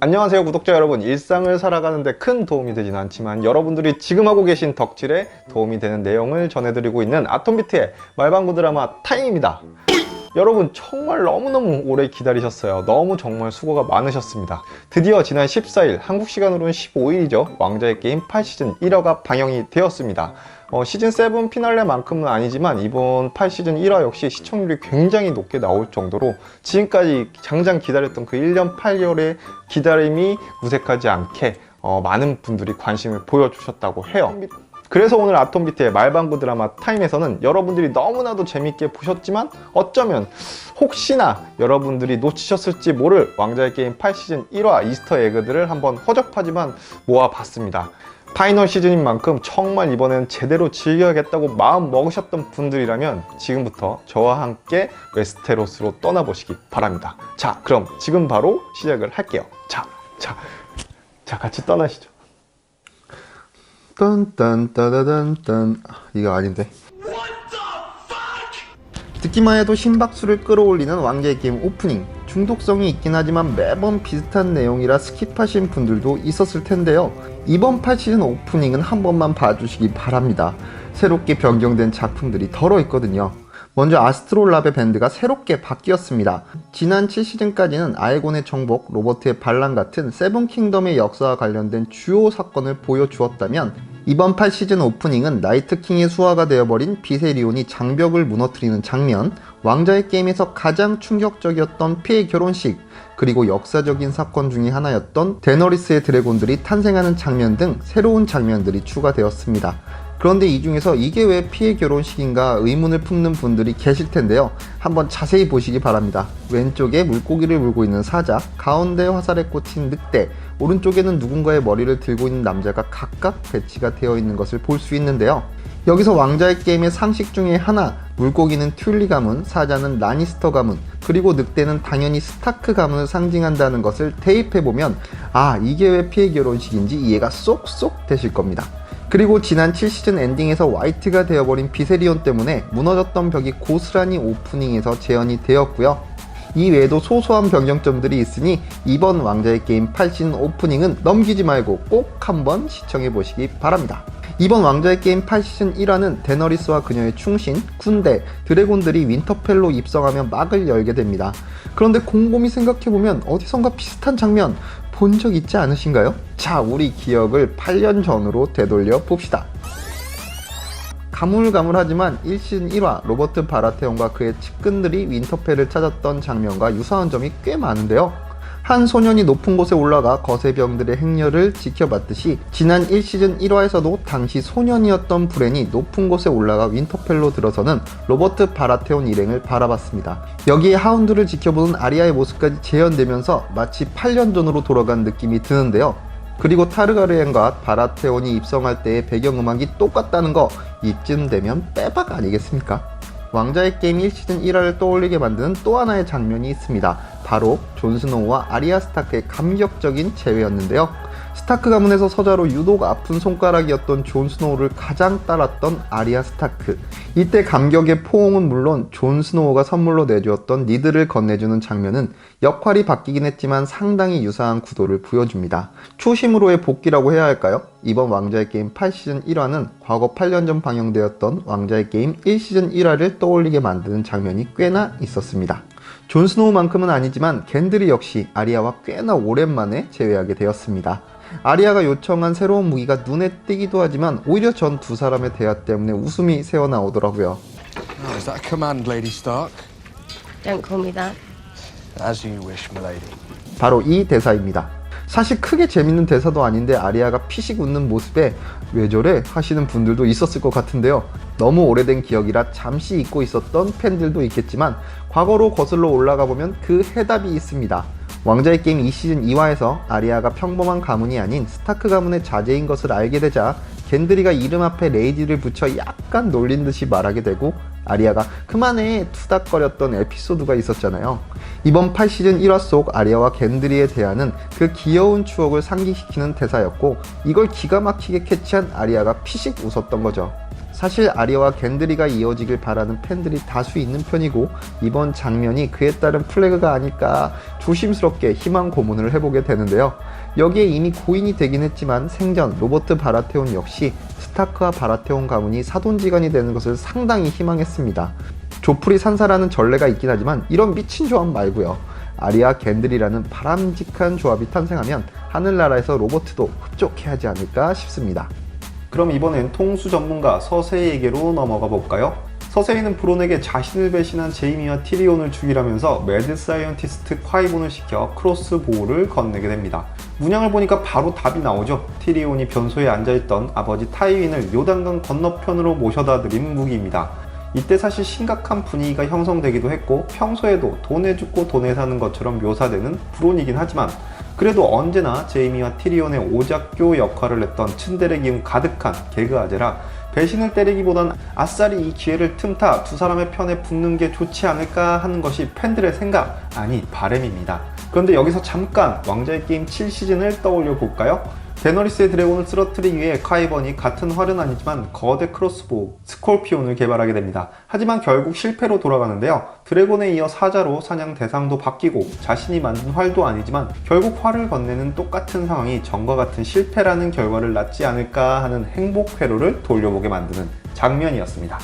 안녕하세요 구독자 여러분. 일상을 살아가는데 큰 도움이 되진 않지만 여러분들이 지금 하고 계신 덕질에 도움이 되는 내용을 전해드리고 있는 아톰비트의 말방구 드라마 타임입니다. 여러분 정말 너무너무 오래 기다리셨어요. 너무 정말 수고가 많으셨습니다. 드디어 지난 14일 한국 시간으로는 15일이죠 왕좌의 게임 8시즌 1화가 방영이 되었습니다. 시즌 7 피날레만큼은 아니지만 이번 8시즌 1화 역시 시청률이 굉장히 높게 나올 정도로 지금까지 장장 기다렸던 그 1년 8개월의 기다림이 무색하지 않게 많은 분들이 관심을 보여주셨다고 해요. 그래서 오늘 아톰비트의 말방구 드라마 타임에서는 여러분들이 너무나도 재밌게 보셨지만 어쩌면 혹시나 여러분들이 놓치셨을지 모를 왕좌의 게임 8시즌 1화 이스터 에그들을 한번 허접하지만 모아봤습니다. 파이널 시즌인 만큼 정말 이번엔 제대로 즐겨야겠다고 마음 먹으셨던 분들이라면 지금부터 저와 함께 웨스테로스로 떠나보시기 바랍니다. 자, 그럼 지금 바로 시작을 할게요. 자, 같이 떠나시죠. 딴딴따다단딴. 이거 아닌데. 듣기만 해도 심박수를 끌어올리는 왕좌의 게임 오프닝. 중독성이 있긴 하지만 매번 비슷한 내용이라 스킵하신 분들도 있었을 텐데요. 이번 8시즌 오프닝은 한 번만 봐주시기 바랍니다. 새롭게 변경된 작품들이 덜어 있거든요. 먼저 아스트롤랍의 밴드가 새롭게 바뀌었습니다. 지난 7시즌까지는 아에곤의 정복, 로버트의 반란 같은 세븐킹덤의 역사와 관련된 주요 사건을 보여주었다면 이번 8시즌 오프닝은 나이트킹의 수하가 되어버린 비세리온이 장벽을 무너뜨리는 장면, 왕좌의 게임에서 가장 충격적이었던 피의 결혼식, 그리고 역사적인 사건 중의 하나였던 데너리스의 드래곤들이 탄생하는 장면 등 새로운 장면들이 추가되었습니다. 그런데 이 중에서 이게 왜 피의 결혼식인가 의문을 품는 분들이 계실 텐데요. 한번 자세히 보시기 바랍니다. 왼쪽에 물고기를 물고 있는 사자, 가운데 화살에 꽂힌 늑대, 오른쪽에는 누군가의 머리를 들고 있는 남자가 각각 배치가 되어 있는 것을 볼 수 있는데요. 여기서 왕좌의 게임의 상식 중에 하나, 물고기는 튤리 가문, 사자는 라니스터 가문, 그리고 늑대는 당연히 스타크 가문을 상징한다는 것을 대입해보면 이게 왜 피의 결혼식인지 이해가 쏙쏙 되실 겁니다. 그리고 지난 7시즌 엔딩에서 화이트가 되어버린 비세리온 때문에 무너졌던 벽이 고스란히 오프닝에서 재현이 되었고요. 이 외에도 소소한 변경점들이 있으니 이번 왕좌의 게임 8시즌 오프닝은 넘기지 말고 꼭 한번 시청해 보시기 바랍니다. 이번 왕좌의 게임 8시즌 1화는 데너리스와 그녀의 충신, 군대, 드래곤들이 윈터펠로 입성하며 막을 열게 됩니다. 그런데 곰곰이 생각해보면 어디선가 비슷한 장면 본 적 있지 않으신가요? 자, 우리 기억을 8년 전으로 되돌려 봅시다. 가물가물하지만 1시즌 1화 로버트 바라테온과 그의 측근들이 윈터펠을 찾았던 장면과 유사한 점이 꽤 많은데요. 한 소년이 높은 곳에 올라가 거세병들의 행렬을 지켜봤듯이 지난 1시즌 1화에서도 당시 소년이었던 브랜이 높은 곳에 올라가 윈터펠로 들어서는 로버트 바라테온 일행을 바라봤습니다. 여기에 하운드를 지켜보는 아리아의 모습까지 재현되면서 마치 8년 전으로 돌아간 느낌이 드는데요. 그리고 타르가르엔과 바라테온이 입성할 때의 배경음악이 똑같다는 거 이쯤 되면 빼박 아니겠습니까? 왕좌의 게임 1시즌 1화를 떠올리게 만드는 또 하나의 장면이 있습니다. 바로 존 스노우와 아리아 스타크의 감격적인 재회였는데요. 스타크 가문에서 서자로 유독 아픈 손가락이었던 존 스노우를 가장 따랐던 아리아 스타크. 이때 감격의 포옹은 물론 존 스노우가 선물로 내주었던 니드를 건네주는 장면은 역할이 바뀌긴 했지만 상당히 유사한 구도를 보여줍니다. 초심으로의 복귀라고 해야 할까요? 이번 왕좌의 게임 8시즌 1화는 과거 8년 전 방영되었던 왕좌의 게임 1시즌 1화를 떠올리게 만드는 장면이 꽤나 있었습니다. 존 스노우만큼은 아니지만 겐드리 역시 아리아와 꽤나 오랜만에 재회하게 되었습니다. 아리아가 요청한 새로운 무기가 눈에 띄기도 하지만 오히려 전 두 사람의 대화 때문에 웃음이 새어나오더라고요. Is that a command, Lady Stark? Don't call me that. As you wish, milady. 바로 이 대사입니다. 사실 크게 재밌는 대사도 아닌데 아리아가 피식 웃는 모습에 왜 저래? 하시는 분들도 있었을 것 같은데요. 너무 오래된 기억이라 잠시 잊고 있었던 팬들도 있겠지만 과거로 거슬러 올라가 보면 그 해답이 있습니다. 왕좌의 게임 2시즌 2화에서 아리아가 평범한 가문이 아닌 스타크 가문의 자제인 것을 알게 되자 겐드리가 이름 앞에 레이디를 붙여 약간 놀린 듯이 말하게 되고 아리아가 그만해 투닥거렸던 에피소드가 있었잖아요. 이번 8시즌 1화 속 아리아와 겐드리의 대화는 그 귀여운 추억을 상기시키는 대사였고 이걸 기가 막히게 캐치한 아리아가 피식 웃었던 거죠. 사실 아리아와 겐드리가 이어지길 바라는 팬들이 다수 있는 편이고 이번 장면이 그에 따른 플래그가 아닐까 조심스럽게 희망 고문을 해보게 되는데요. 여기에 이미 고인이 되긴 했지만 생전 로버트 바라테온 역시 스타크와 바라테온 가문이 사돈지간이 되는 것을 상당히 희망했습니다. 조프리 산사라는 전례가 있긴 하지만 이런 미친 조합 말고요. 아리아 겐들이라는 바람직한 조합이 탄생하면 하늘나라에서 로버트도 흡족해 하지 않을까 싶습니다. 그럼 이번엔 통수 전문가 서세이에게로 넘어가 볼까요? 서세이는 브론에게 자신을 배신한 제이미와 티리온을 죽이라면서 매드 사이언티스트 콰이본을 시켜 크로스보우를 건네게 됩니다. 문양을 보니까 바로 답이 나오죠. 티리온이 변소에 앉아있던 아버지 타이윈을 요단강 건너편으로 모셔다 드린 무기입니다. 이때 사실 심각한 분위기가 형성되기도 했고 평소에도 돈에 죽고 돈에 사는 것처럼 묘사되는 브론이긴 하지만 그래도 언제나 제이미와 티리온의 오작교 역할을 했던 츤데레 기운 가득한 개그 아재라 배신을 때리기보단 아싸리 이 기회를 틈타 두 사람의 편에 붙는 게 좋지 않을까 하는 것이 팬들의 생각, 아니 바람입니다. 그런데 여기서 잠깐 왕자의 게임 7시즌을 떠올려 볼까요? 데너리스의 드래곤을 쓰러뜨리기 위해 카이번이 같은 활은 아니지만 거대 크로스보우 스콜피온을 개발하게 됩니다. 하지만 결국 실패로 돌아가는데요. 드래곤에 이어 사자로 사냥 대상도 바뀌고 자신이 만든 활도 아니지만 결국 활을 건네는 똑같은 상황이 전과 같은 실패라는 결과를 낳지 않을까 하는 행복 회로를 돌려보게 만드는 장면이었습니다.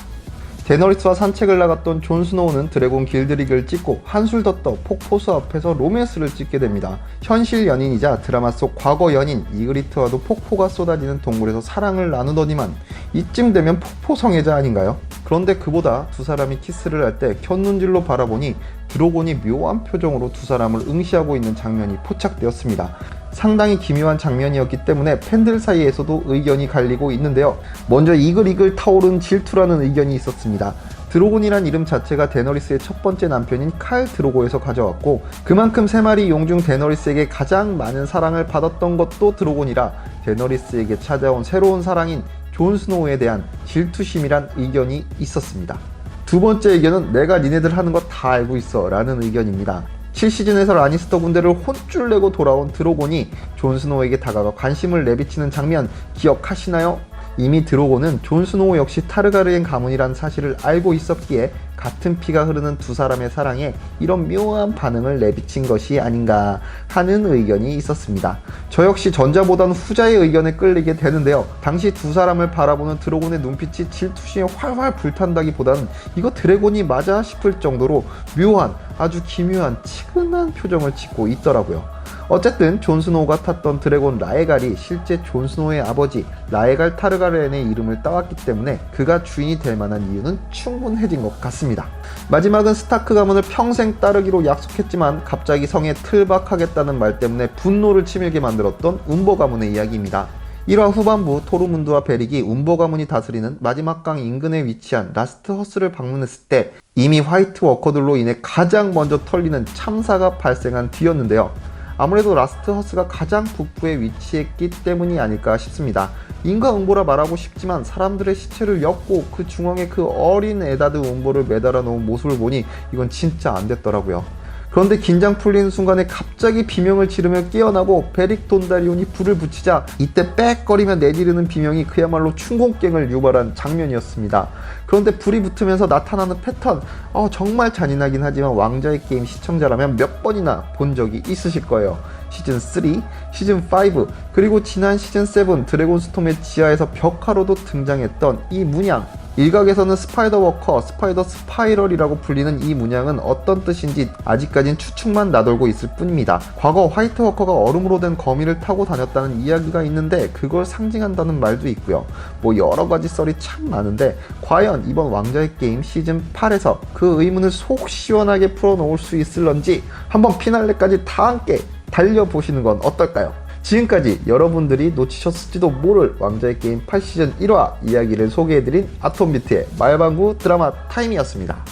데너리스와 산책을 나갔던 존 스노우는 드래곤 길드릭을 찍고 한술 더 떠 폭포수 앞에서 로맨스를 찍게 됩니다. 현실 연인이자 드라마 속 과거 연인 이그리트와도 폭포가 쏟아지는 동굴에서 사랑을 나누더니만 이쯤 되면 폭포 성애자 아닌가요? 그런데 그보다 두 사람이 키스를 할 때 곁눈질로 바라보니 드래곤이 묘한 표정으로 두 사람을 응시하고 있는 장면이 포착되었습니다. 상당히 기묘한 장면이었기 때문에 팬들 사이에서도 의견이 갈리고 있는데요. 먼저 이글이글 타오른 질투라는 의견이 있었습니다. 드로곤이란 이름 자체가 데너리스의 첫 번째 남편인 칼 드로고에서 가져왔고 그만큼 세 마리 용 중 데너리스에게 가장 많은 사랑을 받았던 것도 드로곤이라 데너리스에게 찾아온 새로운 사랑인 존 스노우에 대한 질투심이란 의견이 있었습니다. 두 번째 의견은 내가 니네들 하는 거 다 알고 있어 라는 의견입니다. 7시즌에서 라니스터 군대를 혼쭐 내고 돌아온 드로곤이 존 스노우에게 다가가 관심을 내비치는 장면 기억하시나요? 이미 드로곤은 존 스노우 역시 타르가르엔 가문이란 사실을 알고 있었기에 같은 피가 흐르는 두 사람의 사랑에 이런 묘한 반응을 내비친 것이 아닌가 하는 의견이 있었습니다. 저 역시 전자보다는 후자의 의견에 끌리게 되는데요. 당시 두 사람을 바라보는 드로곤의 눈빛이 질투심에 활활 불탄다기보다는 이거 드래곤이 맞아 싶을 정도로 묘한 아주 기묘한 치근한 표정을 짓고 있더라고요. 어쨌든 존 스노우가 탔던 드래곤 라에갈이 실제 존 스노우의 아버지 라에갈 타르가렌의 이름을 따왔기 때문에 그가 주인이 될 만한 이유는 충분해진 것 같습니다. 마지막은 스타크 가문을 평생 따르기로 약속했지만 갑자기 성에 틀박하겠다는 말 때문에 분노를 치밀게 만들었던 움버 가문의 이야기입니다. 1화 후반부 토르문드와 베릭이 움버 가문이 다스리는 마지막 강 인근에 위치한 라스트 허스를 방문했을 때 이미 화이트 워커들로 인해 가장 먼저 털리는 참사가 발생한 뒤였는데요. 아무래도 라스트 허스가 가장 북부에 위치했기 때문이 아닐까 싶습니다. 인과응보라 말하고 싶지만 사람들의 시체를 엮고 그 중앙에 그 어린 에다드 움보를 매달아 놓은 모습을 보니 이건 진짜 안 됐더라고요. 그런데 긴장 풀리는 순간에 갑자기 비명을 지르며 깨어나고 베릭 돈다리온이 불을 붙이자 이때 빽거리며 내지르는 비명이 그야말로 춘공갱을 유발한 장면이었습니다. 그런데 불이 붙으면서 나타나는 패턴 정말 잔인하긴 하지만 왕자의 게임 시청자라면 몇 번이나 본 적이 있으실 거예요. 시즌3, 시즌5 그리고 지난 시즌7 드래곤 스톰의 지하에서 벽화로도 등장했던 이 문양, 일각에서는 스파이더 워커, 스파이더 스파이럴이라고 불리는 이 문양은 어떤 뜻인지 아직까진 추측만 나돌고 있을 뿐입니다. 과거 화이트 워커가 얼음으로 된 거미를 타고 다녔다는 이야기가 있는데 그걸 상징한다는 말도 있고요. 뭐 여러가지 썰이 참 많은데 과연 이번 왕자의 게임 시즌8에서 그 의문을 속 시원하게 풀어놓을 수 있을런지 한번 피날레까지 다 함께 달려보시는 건 어떨까요? 지금까지 여러분들이 놓치셨을지도 모를 왕자의 게임 8시즌 1화 이야기를 소개해드린 아톰비트의 말방구 드라마 타임이었습니다.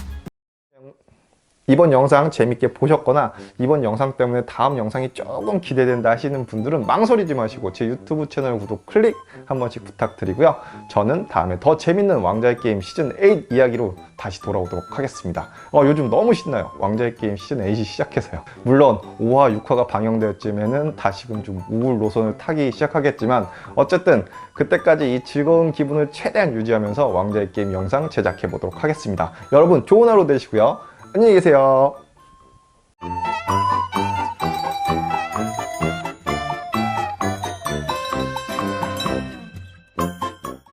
이번 영상 재밌게 보셨거나 이번 영상 때문에 다음 영상이 조금 기대된다 하시는 분들은 망설이지 마시고 제 유튜브 채널 구독 클릭 한 번씩 부탁드리고요. 저는 다음에 더 재밌는 왕좌의 게임 시즌 8 이야기로 다시 돌아오도록 하겠습니다. 요즘 너무 신나요. 왕좌의 게임 시즌 8이 시작해서요. 물론 5화, 6화가 방영되었쯤에는 다시금 좀 우울 노선을 타기 시작하겠지만 어쨌든 그때까지 이 즐거운 기분을 최대한 유지하면서 왕좌의 게임 영상 제작해 보도록 하겠습니다. 여러분 좋은 하루 되시고요. 안녕히 계세요.